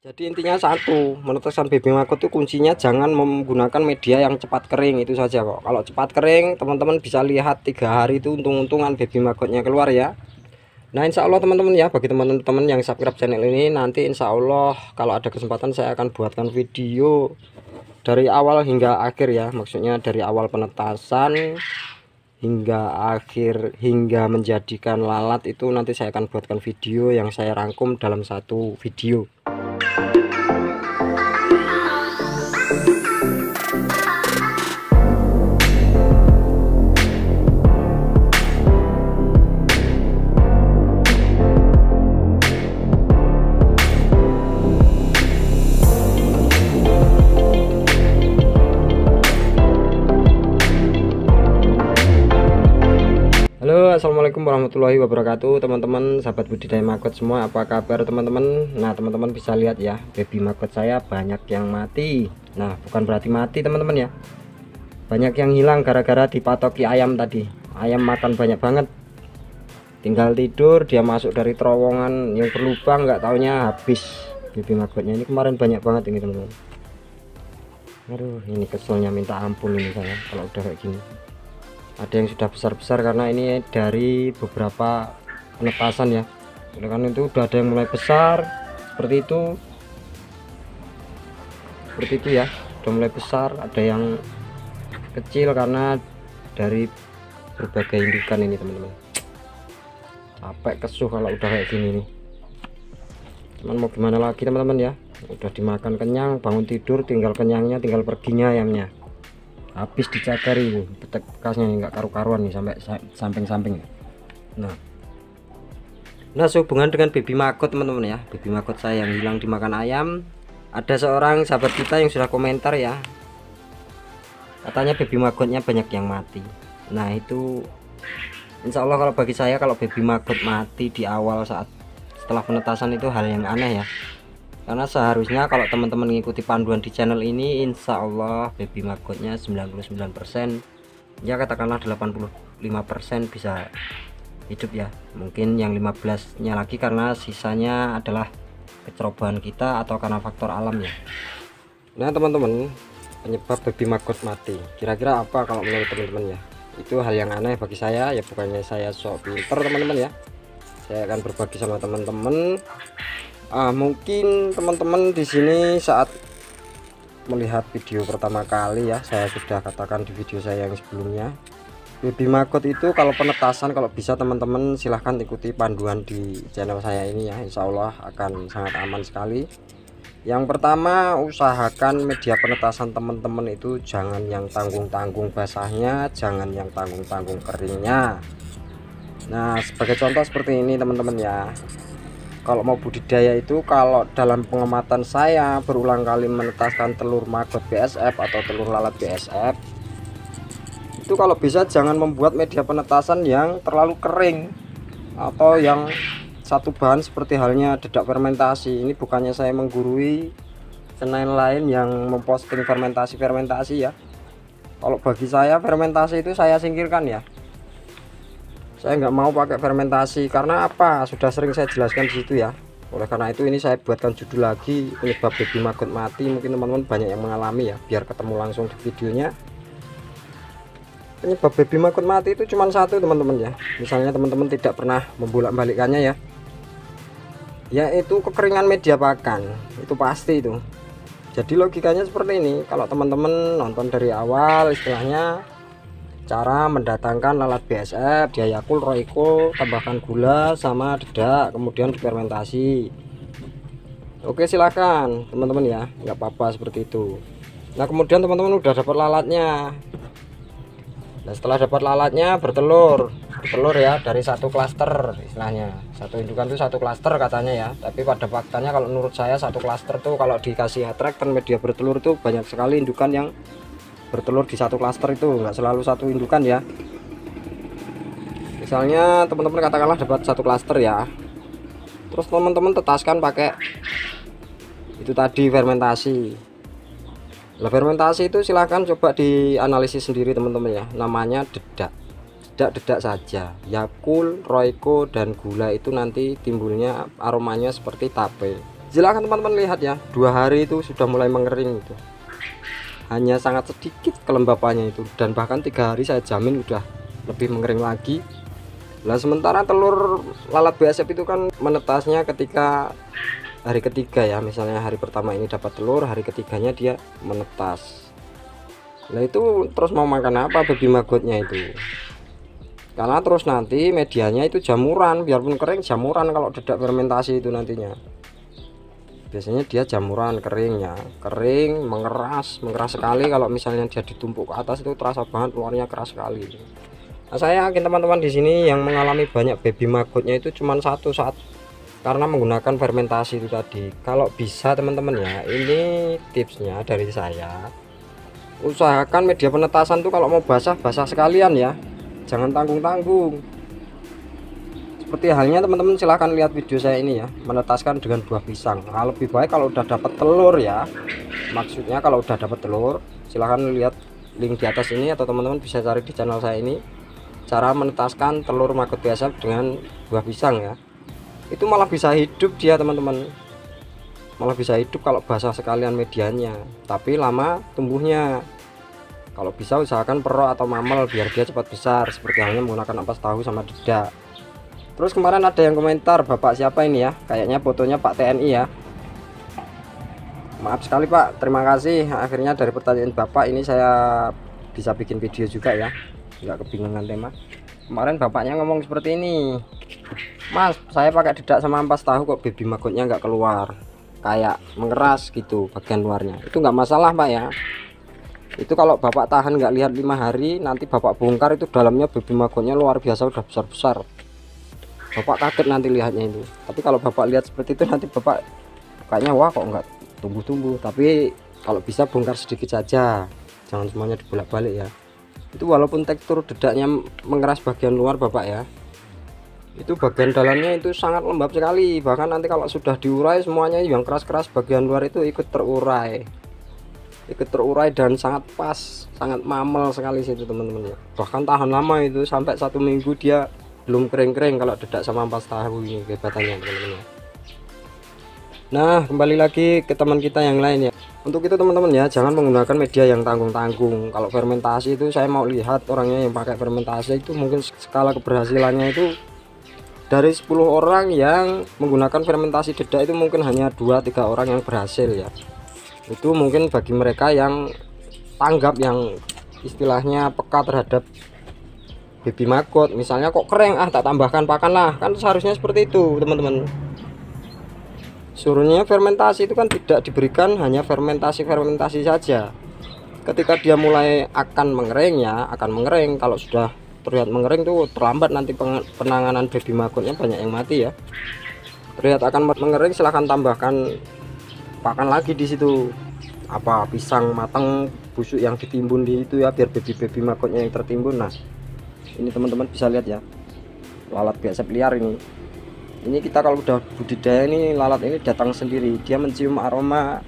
Jadi intinya satu, menetaskan baby maggot itu kuncinya jangan menggunakan media yang cepat kering, itu saja kok. Kalau cepat kering teman-teman bisa lihat 3 hari itu untung-untungan baby maggotnya keluar ya. Nah insya Allah teman-teman ya, bagi teman-teman yang subscribe channel ini, nanti insya Allah kalau ada kesempatan saya akan buatkan video dari awal hingga akhir ya. Maksudnya dari awal penetasan hingga akhir, hingga menjadikan lalat, itu nanti saya akan buatkan video yang saya rangkum dalam satu video. Halo, assalamualaikum warahmatullahi wabarakatuh teman-teman, sahabat budidaya maggot semua, apa kabar teman-teman? Nah teman-teman bisa lihat ya, baby maggot saya banyak yang mati. Nah bukan berarti mati teman-teman ya, banyak yang hilang gara-gara dipatoki ayam tadi. Ayam makan banyak banget, tinggal tidur dia masuk dari terowongan yang berlubang, nggak taunya habis baby maggotnya. Ini kemarin banyak banget ini teman-teman. Aduh ini keselnya minta ampun ini saya kalau udah kayak gini. Ada yang sudah besar-besar karena ini dari beberapa penetasan ya. Oleh karena itu udah ada yang mulai besar seperti itu ya, udah mulai besar. Ada yang kecil karena dari berbagai indukan ini teman-teman. Capek kesuh kalau udah kayak gini nih. Cuman mau gimana lagi teman-teman ya, udah dimakan kenyang, bangun tidur tinggal kenyangnya, tinggal perginya ayamnya. Habis dicakari ini bekasnya nggak karu-karuan nih, sampai samping-samping. Nah sehubungan dengan baby maggot teman-teman ya, baby maggot saya yang hilang dimakan ayam, ada seorang sahabat kita yang sudah komentar ya, katanya baby maggotnya banyak yang mati. Nah itu insya Allah kalau bagi saya, kalau baby maggot mati di awal saat setelah penetasan itu hal yang aneh ya. Karena seharusnya kalau teman-teman mengikuti panduan di channel ini, insya Allah baby maggotnya 99%, ya katakanlah 85% bisa hidup ya. Mungkin yang 15 nya lagi karena sisanya adalah kecerobohan kita atau karena faktor alam ya. Nah teman-teman, penyebab baby maggot mati kira-kira apa kalau menurut teman-teman ya? Itu hal yang aneh bagi saya ya, bukannya saya sok pinter teman-teman ya. Saya akan berbagi sama teman-teman. Mungkin teman-teman di sini saat melihat video pertama kali ya, saya sudah katakan di video saya yang sebelumnya, baby maggot itu kalau penetasan, kalau bisa teman-teman silahkan ikuti panduan di channel saya ini ya, insya Allah akan sangat aman sekali. Yang pertama, usahakan media penetasan teman-teman itu jangan yang tanggung-tanggung basahnya, jangan yang tanggung-tanggung keringnya. Nah sebagai contoh seperti ini teman-teman ya, kalau mau budidaya itu, kalau dalam pengamatan saya berulang kali menetaskan telur maggot BSF atau telur lalat BSF, itu kalau bisa jangan membuat media penetasan yang terlalu kering atau yang satu bahan seperti halnya dedak fermentasi. Ini bukannya saya menggurui channel lain yang memposting fermentasi ya. Kalau bagi saya fermentasi itu saya singkirkan ya. Saya nggak mau pakai fermentasi karena apa, sudah sering saya jelaskan di situ ya. Oleh karena itu ini saya buatkan judul lagi, penyebab baby maggot mati. Mungkin teman-teman banyak yang mengalami ya, biar ketemu langsung di videonya. Penyebab baby maggot mati itu cuma satu teman-teman ya. Misalnya teman-teman tidak pernah membolak-balikannya ya, yaitu kekeringan media pakan. Itu pasti itu. Jadi logikanya seperti ini, kalau teman-teman nonton dari awal istilahnya, cara mendatangkan lalat BSF, dia Yakult, Royco, tambahkan gula sama dedak, kemudian difermentasi. Oke silakan teman-teman ya, nggak apa-apa seperti itu. Nah kemudian teman-teman udah dapat lalatnya. Nah setelah dapat lalatnya bertelur ya, dari satu klaster istilahnya. Satu indukan itu satu klaster katanya ya, tapi pada faktanya kalau menurut saya satu klaster tuh kalau dikasih attract dan media bertelur tuh banyak sekali indukan yang bertelur di satu klaster, itu enggak selalu satu indukan ya. Misalnya teman-teman katakanlah dapat satu klaster ya, terus teman-teman tetaskan pakai itu tadi fermentasi. Lah fermentasi itu silahkan coba dianalisis sendiri teman-teman ya, namanya dedak saja, Yakult, Royco dan gula itu nanti timbulnya aromanya seperti tape. Silahkan teman-teman lihat ya, 2 hari itu sudah mulai mengering itu. Hanya sangat sedikit kelembapannya itu, dan bahkan 3 hari saya jamin udah lebih mengering lagi. Nah sementara telur lalat BASF itu kan menetasnya ketika hari ketiga ya, misalnya hari pertama ini dapat telur, hari ketiganya dia menetas. Nah itu terus mau makan apa baby maggotnya itu? Karena terus nanti medianya itu jamuran, biarpun kering jamuran kalau dedak fermentasi itu nantinya. Biasanya dia jamuran keringnya, kering, mengeras sekali. Kalau misalnya dia ditumpuk ke atas itu terasa banget, luarnya keras sekali. Nah, saya yakin teman-teman di sini yang mengalami banyak baby maggotnya itu cuma satu saat karena menggunakan fermentasi itu tadi. Kalau bisa teman-teman ya, ini tipsnya dari saya. Usahakan media penetasan tuh kalau mau basah sekalian ya. Jangan tanggung-tanggung. Seperti halnya teman-teman silahkan lihat video saya ini ya, menetaskan dengan buah pisang. Nah, lebih baik kalau udah dapat telur ya, maksudnya kalau udah dapat telur silahkan lihat link di atas ini, atau teman-teman bisa cari di channel saya ini cara menetaskan telur maggot BASF dengan buah pisang ya. Itu malah bisa hidup dia teman-teman, malah bisa hidup kalau basah sekalian medianya, tapi lama tumbuhnya. Kalau bisa usahakan pero atau mamel biar dia cepat besar, seperti halnya menggunakan ampas tahu sama dedak. Terus kemarin ada yang komentar, bapak siapa ini ya, kayaknya fotonya Pak TNI ya. Maaf sekali Pak, terima kasih. Akhirnya dari pertanyaan bapak ini saya bisa bikin video juga ya, nggak kebingungan tema. Kemarin bapaknya ngomong seperti ini, Mas saya pakai dedak sama ampas tahu kok baby maggotnya nggak keluar, kayak mengeras gitu bagian luarnya. Itu nggak masalah Pak ya, itu kalau bapak tahan nggak lihat 5 hari, nanti bapak bongkar itu dalamnya baby maggotnya luar biasa, udah besar-besar. Bapak kaget nanti lihatnya itu. Tapi kalau bapak lihat seperti itu nanti bapak kayaknya wah kok nggak tumbuh-tumbuh. Tapi kalau bisa bongkar sedikit saja, jangan semuanya dibolak-balik ya. Itu walaupun tekstur dedaknya mengeras bagian luar bapak ya, itu bagian dalamnya itu sangat lembab sekali. Bahkan nanti kalau sudah diurai semuanya yang keras-keras bagian luar itu ikut terurai, dan sangat pas, sangat mamel sekali situ teman-teman ya. Bahkan tahan lama itu sampai 1 minggu dia belum kering-kering kalau dedak sama ampas tahu ini kehebatannya teman-teman. Nah kembali lagi ke teman kita yang lain ya, untuk itu teman-teman ya, jangan menggunakan media yang tanggung-tanggung. Kalau fermentasi itu saya mau lihat orangnya yang pakai fermentasi itu mungkin skala keberhasilannya itu dari 10 orang yang menggunakan fermentasi dedak itu mungkin hanya 2-3 orang yang berhasil ya. Itu mungkin bagi mereka yang tanggap, yang istilahnya peka terhadap baby maggot. Misalnya kok kering, tak tambahkan pakan lah, kan seharusnya seperti itu teman-teman. Suruhnya fermentasi itu kan tidak diberikan hanya fermentasi saja. Ketika dia mulai akan mengering ya, akan mengering. Kalau sudah terlihat mengering tuh terlambat, nanti penanganan baby maggotnya banyak yang mati ya. Terlihat akan mengering, silahkan tambahkan pakan lagi di situ, apa pisang matang busuk yang ditimbun di itu ya, biar baby maggotnya yang tertimbun. Nah ini teman-teman bisa lihat ya, lalat BASF liar ini kita kalau udah budidaya ini, lalat ini datang sendiri, dia mencium aroma.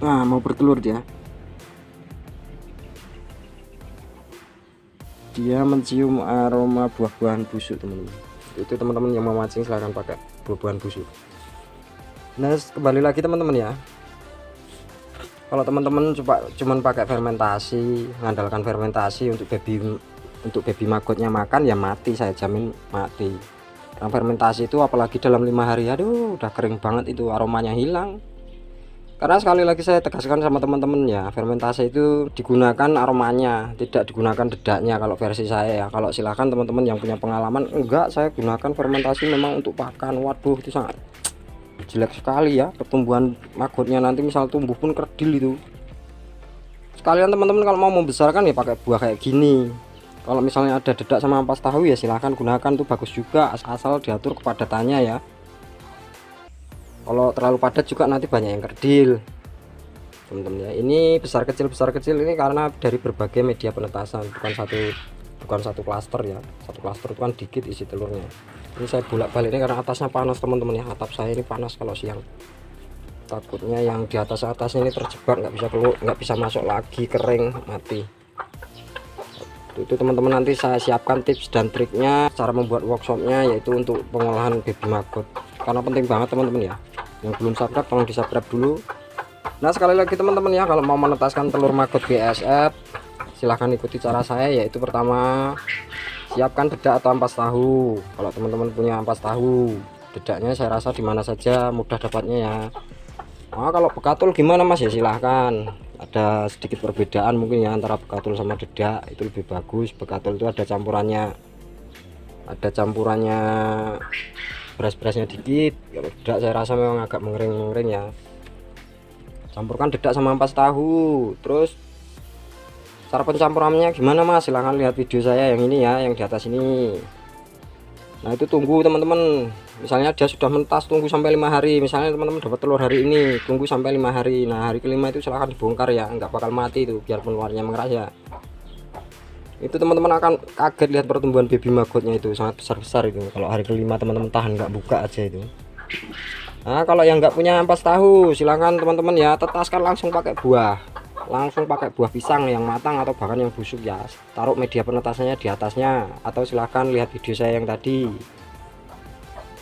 Nah mau bertelur dia mencium aroma buah-buahan busuk teman-teman. Itu teman-teman yang mau mancing silahkan pakai buah-buahan busuk. Nah kembali lagi teman-teman ya, kalau teman-teman cuman pakai fermentasi, mengandalkan fermentasi untuk baby maggotnya makan ya mati, saya jamin mati. Karena fermentasi itu apalagi dalam 5 hari, aduh udah kering banget itu, aromanya hilang. Karena sekali lagi saya tegaskan sama teman-teman ya, fermentasi itu digunakan aromanya, tidak digunakan dedaknya kalau versi saya ya. Kalau silahkan teman-teman yang punya pengalaman, enggak saya gunakan fermentasi memang untuk pakan, waduh itu sangat jelek sekali ya pertumbuhan maggotnya, nanti misal tumbuh pun kerdil itu. Sekalian teman-teman kalau mau membesarkan ya pakai buah kayak gini. Kalau misalnya ada dedak sama ampas tahu ya silahkan gunakan, tuh bagus juga, asal diatur kepadatannya ya. Kalau terlalu padat juga nanti banyak yang kerdil teman-teman ya. Ini besar kecil ini karena dari berbagai media penetasan, bukan satu klaster ya. Satu klaster itu kan dikit isi telurnya. Ini saya bolak-balik ini karena atasnya panas teman-teman ya, atap saya ini panas kalau siang. Takutnya yang di atasnya ini terjebak, nggak bisa keluar, nggak bisa masuk lagi, kering mati. Itu teman-teman nanti saya siapkan tips dan triknya cara membuat workshopnya, yaitu untuk pengolahan baby maggot. karena penting banget teman-teman ya. Yang belum subscribe tolong di subscribe dulu. Nah sekali lagi teman-teman ya, kalau mau menetaskan telur maggot BSF silahkan ikuti cara saya, yaitu pertama siapkan dedak atau ampas tahu. Kalau teman-teman punya ampas tahu, dedaknya saya rasa dimana saja mudah dapatnya ya. Nah kalau bekatul gimana mas, ya silahkan, ada sedikit perbedaan mungkin ya antara bekatul sama dedak, itu lebih bagus. Bekatul itu ada campurannya beras-berasnya dikit. Kalau dedak saya rasa memang agak mengering ya. Campurkan dedak sama ampas tahu. Terus cara pencampurannya gimana mas, silahkan lihat video saya yang ini ya, yang di atas ini. Nah itu tunggu teman-teman, misalnya dia sudah mentas, tunggu sampai 5 hari. Misalnya teman-teman dapat telur hari ini, tunggu sampai 5 hari. Nah hari kelima itu silahkan dibongkar ya, nggak bakal mati itu, biarpun luarnya mengeras ya. Itu teman-teman akan kaget lihat pertumbuhan baby maggotnya, itu sangat besar-besar itu kalau hari kelima teman-teman tahan nggak buka aja itu. Nah kalau yang nggak punya ampas tahu, silahkan teman-teman ya tetaskan langsung pakai buah, pisang yang matang atau bahkan yang busuk ya. Taruh media penetasannya di atasnya, atau silahkan lihat video saya yang tadi.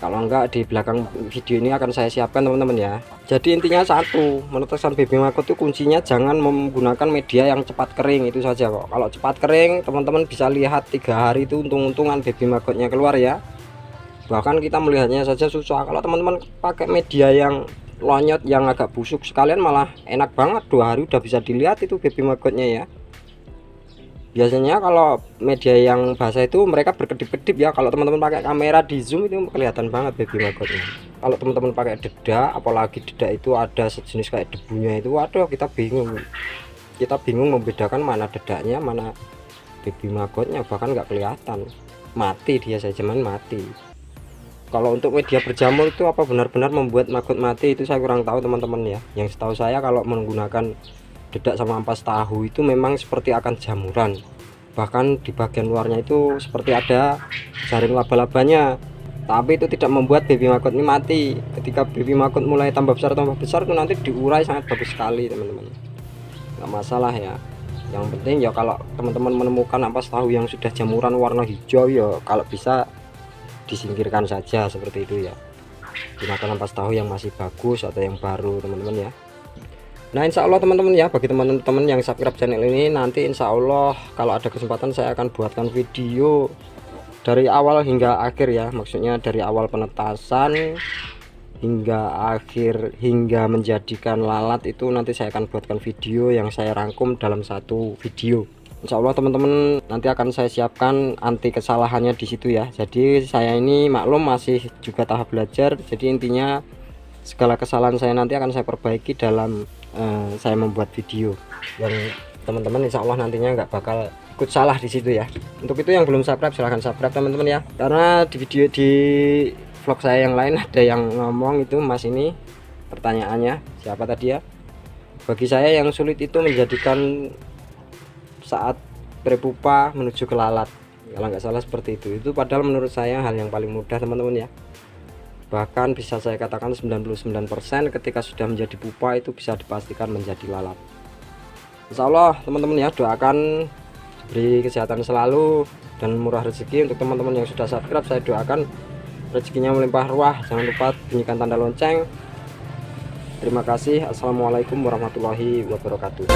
Kalau enggak, di belakang video ini akan saya siapkan teman-teman ya. Jadi intinya satu, menetaskan baby maggot itu kuncinya jangan menggunakan media yang cepat kering, itu saja kok. Kalau cepat kering teman-teman bisa lihat 3 hari itu untung-untungan baby maggotnya keluar ya. Bahkan kita melihatnya saja susah. Kalau teman-teman pakai media yang lonyot yang agak busuk sekalian malah enak banget, 2 hari udah bisa dilihat itu baby maggotnya ya. Biasanya kalau media yang basah itu mereka berkedip-kedip ya. Kalau teman-teman pakai kamera di zoom itu kelihatan banget baby maggotnya. Kalau teman-teman pakai dedak, apalagi dedak itu ada sejenis kayak debunya itu, waduh kita bingung membedakan mana dedaknya mana baby maggotnya, bahkan nggak kelihatan, mati dia saja, mati. Kalau untuk media berjamur itu apa benar-benar membuat maggot mati, itu saya kurang tahu teman-teman ya. Yang setahu saya kalau menggunakan dedak sama ampas tahu itu memang seperti akan jamuran, bahkan di bagian luarnya itu seperti ada jaring laba-labanya, tapi itu tidak membuat baby maggot ini mati. Ketika baby maggot mulai tambah besar itu nanti diurai sangat bagus sekali teman-teman, nggak masalah ya. Yang penting ya kalau teman-teman menemukan ampas tahu yang sudah jamuran warna hijau ya kalau bisa disingkirkan saja seperti itu ya. Gunakan ampas tahu yang masih bagus atau yang baru teman-teman ya. Nah insya Allah teman-teman ya, bagi teman-teman yang subscribe channel ini, nanti insya Allah kalau ada kesempatan saya akan buatkan video dari awal hingga akhir ya. Maksudnya dari awal penetasan hingga akhir, hingga menjadikan lalat, itu nanti saya akan buatkan video yang saya rangkum dalam satu video. Insya Allah teman-teman nanti akan saya siapkan anti kesalahannya di situ ya. Jadi saya ini maklum masih juga tahap belajar, jadi intinya segala kesalahan saya nanti akan saya perbaiki dalam saya membuat video yang teman-teman insya Allah nantinya nggak bakal ikut salah di situ ya. Untuk itu yang belum subscribe silahkan subscribe teman-teman ya, karena di vlog saya yang lain ada yang ngomong itu mas ini pertanyaannya siapa tadi ya, bagi saya yang sulit itu menjadikan saat prepupa menuju ke lalat, kalau nggak salah seperti itu padahal menurut saya hal yang paling mudah teman-teman ya. Bahkan bisa saya katakan 99% ketika sudah menjadi pupa itu bisa dipastikan menjadi lalat. Insya Allah teman-teman ya, doakan diberi kesehatan selalu dan murah rezeki. Untuk teman-teman yang sudah subscribe, saya doakan rezekinya melimpah ruah. Jangan lupa bunyikan tanda lonceng. Terima kasih. Assalamualaikum warahmatullahi wabarakatuh.